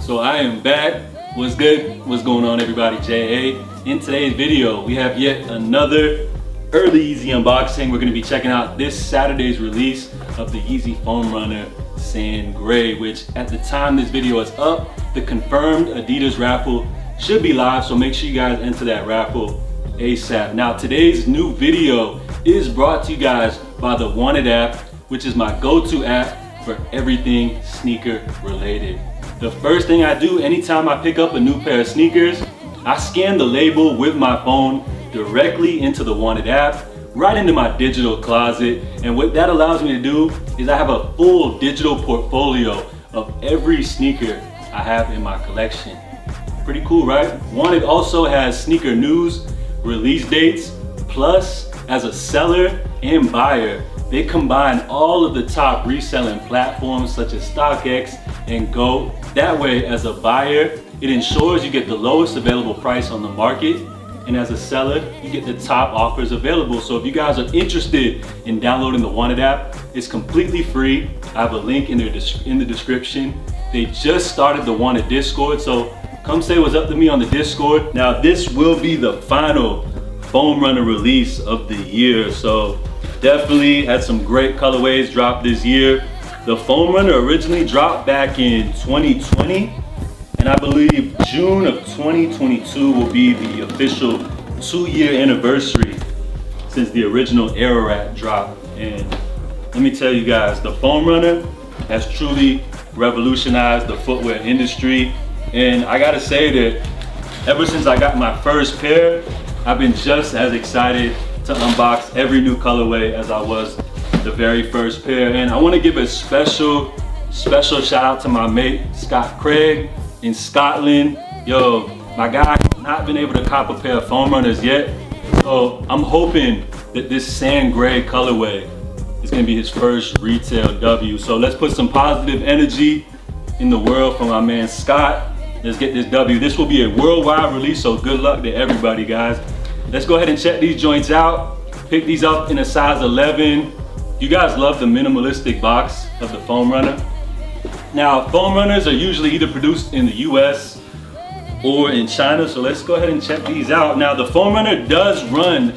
So I am back. What's good? What's going on, everybody? JA. In today's video, we have yet another early YEEZY unboxing. We're going to be checking out this Saturday's release of the YEEZY Foam Runner Sand Gray, which at the time this video is up, the confirmed Adidas raffle should be live, so make sure you guys enter that raffle ASAP. Now, today's new video is brought to you guys by the Wanted app, which is my go-to app for everything sneaker related. The first thing I do anytime I pick up a new pair of sneakers, I scan the label with my phone directly into the Wanted app, right into my digital closet. And what that allows me to do is I have a full digital portfolio of every sneaker I have in my collection. Pretty cool, right? Wanted also has sneaker news, release dates, plus as a seller and buyer, they combine all of the top reselling platforms such as StockX and Go. That way, as a buyer, it ensures you get the lowest available price on the market, and as a seller, you get the top offers available. So if you guys are interested in downloading the Wanted app, it's completely free. I have a link in the description. They just started the Wanted Discord, so come say what's up to me on the Discord. Now, this will be the final Foam Runner release of the year, so definitely had some great colorways dropped this year. The Foam Runner originally dropped back in 2020, and I believe June of 2022 will be the official 2-year anniversary since the original Aerorat drop. And let me tell you guys, the Foam Runner has truly revolutionized the footwear industry. And I gotta say that ever since I got my first pair, I've been just as excited to unbox every new colorway as I was the very first pair. And I want to give a special shout out to my mate Scott Craig in Scotland. Yo, my guy has not been able to cop a pair of Foam Runners yet, so I'm hoping that this sand gray colorway is going to be his first retail W. So let's put some positive energy in the world for my man Scott. Let's get this W. This will be a worldwide release, so good luck to everybody, guys. Let's go ahead and check these joints out. Pick these up in a size 11. You guys love the minimalistic box of the Foam Runner. Now, Foam Runners are usually either produced in the US or in China, so let's go ahead and check these out. Now, the Foam Runner does run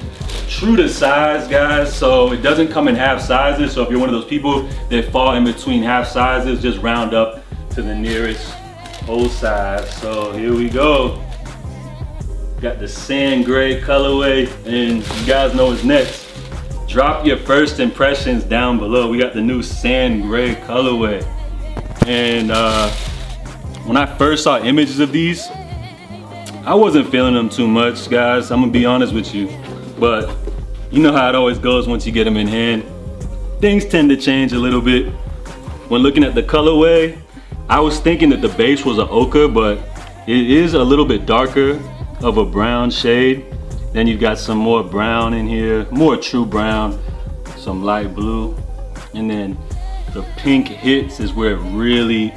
true to size, guys, so it doesn't come in half sizes. So if you're one of those people that fall in between half sizes, just round up to the nearest whole size. So here we go. Got the sand gray colorway, and you guys know what's next. Drop your first impressions down below. We got the new sand gray colorway. And when I first saw images of these, I wasn't feeling them too much, guys. I'm gonna be honest with you. But you know how it always goes once you get them in hand. Things tend to change a little bit. When looking at the colorway, I was thinking that the base was an ochre, but it is a little bit darker of a brown shade. Then you've got some more brown in here, more true brown, some light blue, and then the pink hits is where it really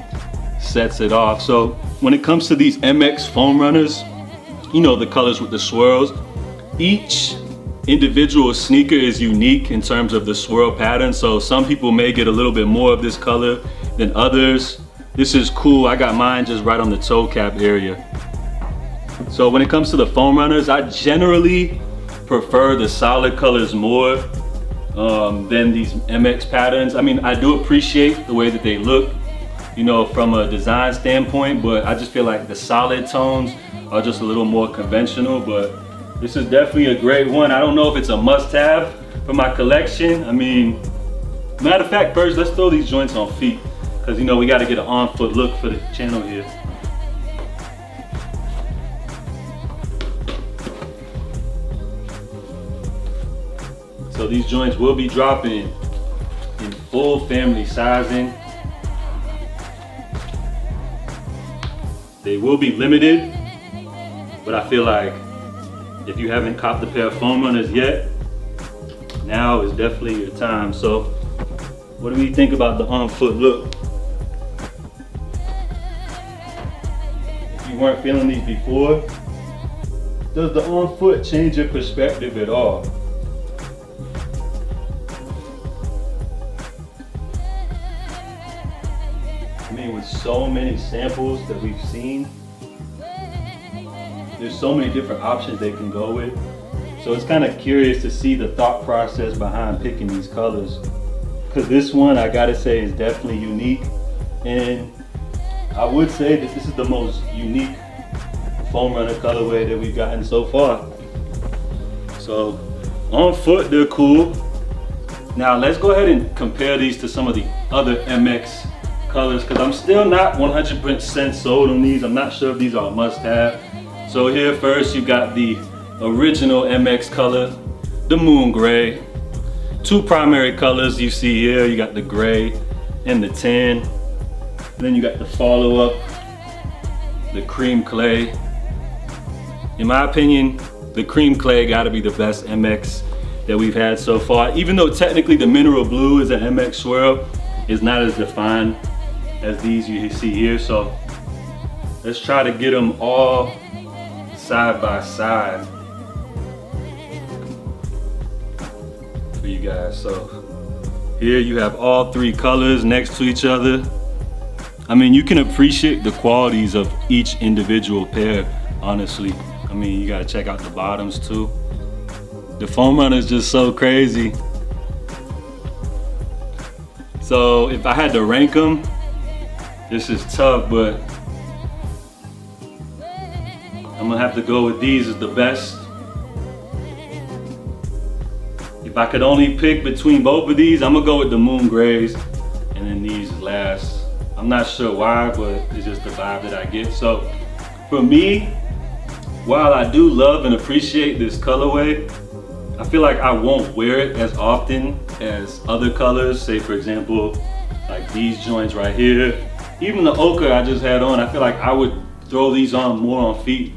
sets it off. So when it comes to these MX Foam Runners, you know, the colors with the swirls, each individual sneaker is unique in terms of the swirl pattern. So some people may get a little bit more of this color than others. This is cool. I got mine just right on the toe cap area. So when it comes to the Foam Runners, I generally prefer the solid colors more than these MX patterns. I mean, I do appreciate the way that they look, you know, from a design standpoint, but I just feel like the solid tones are just a little more conventional. But this is definitely a great one. I don't know if it's a must-have for my collection. I mean, matter of fact, first let's throw these joints on feet, because you know we got to get an on-foot look for the channel here. So these joints will be dropping in full family sizing. They will be limited, but I feel like if you haven't copped a pair of Foam Runners yet, now is definitely your time. So what do we think about the on-foot look? If you weren't feeling these before, does the on-foot change your perspective at all? I mean, with so many samples that we've seen. There's so many different options they can go with. So it's kind of curious to see the thought process behind picking these colors. Because this one, I gotta say, is definitely unique. And I would say that this is the most unique foam runner colorway that we've gotten so far. So on foot, they're cool. Now let's go ahead and compare these to some of the other MX colors, because I'm still not 100% sold on these. I'm not sure if these are a must-have. So here first, you got the original MX color, the moon gray. Two primary colors you see here. You got the gray and the tan. And then you got the follow-up, the cream clay. In my opinion, the cream clay gotta be the best MX that we've had so far. Even though technically the mineral blue is an MX swirl, it's not as defined as these you see here. So let's try to get them all side by side for you guys. So here you have all three colors next to each other. I mean, you can appreciate the qualities of each individual pair, honestly. I mean, you gotta check out the bottoms too. The foam runner is just so crazy. So if I had to rank them, this is tough, but I'm gonna have to go with these as the best. If I could only pick between both of these, I'm gonna go with the moon grays and then these last. I'm not sure why, but it's just the vibe that I get. So for me, while I do love and appreciate this colorway, I feel like I won't wear it as often as other colors. Say for example, like these joints right here. Even the ochre I just had on, I feel like I would throw these on more on feet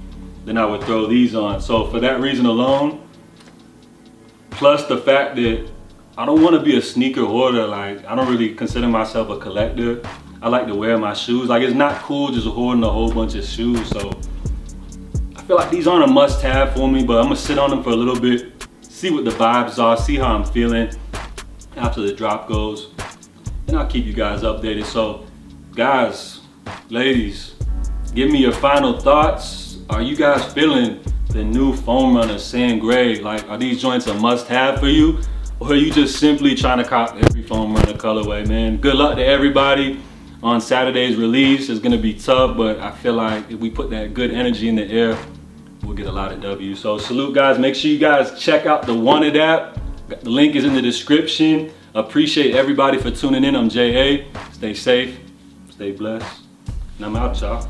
than I would throw these on. So for that reason alone, plus the fact that I don't want to be a sneaker hoarder. Like, I don't really consider myself a collector. I like to wear my shoes. Like, it's not cool just hoarding a whole bunch of shoes. So I feel like these aren't a must-have for me, but I'm gonna sit on them for a little bit, see what the vibes are, see how I'm feeling after the drop goes, and I'll keep you guys updated. So guys, ladies, give me your final thoughts. Are you guys feeling the new foam runner sand gray? Like, are these joints a must-have for you? Or are you just simply trying to cop every foam runner colorway, man? Good luck to everybody on Saturday's release. It's gonna be tough, but I feel like if we put that good energy in the air, we'll get a lot of W's. So salute, guys. Make sure you guys check out the Wanted app. The link is in the description. Appreciate everybody for tuning in. I'm J.A. Stay safe, stay blessed, and I'm out, y'all.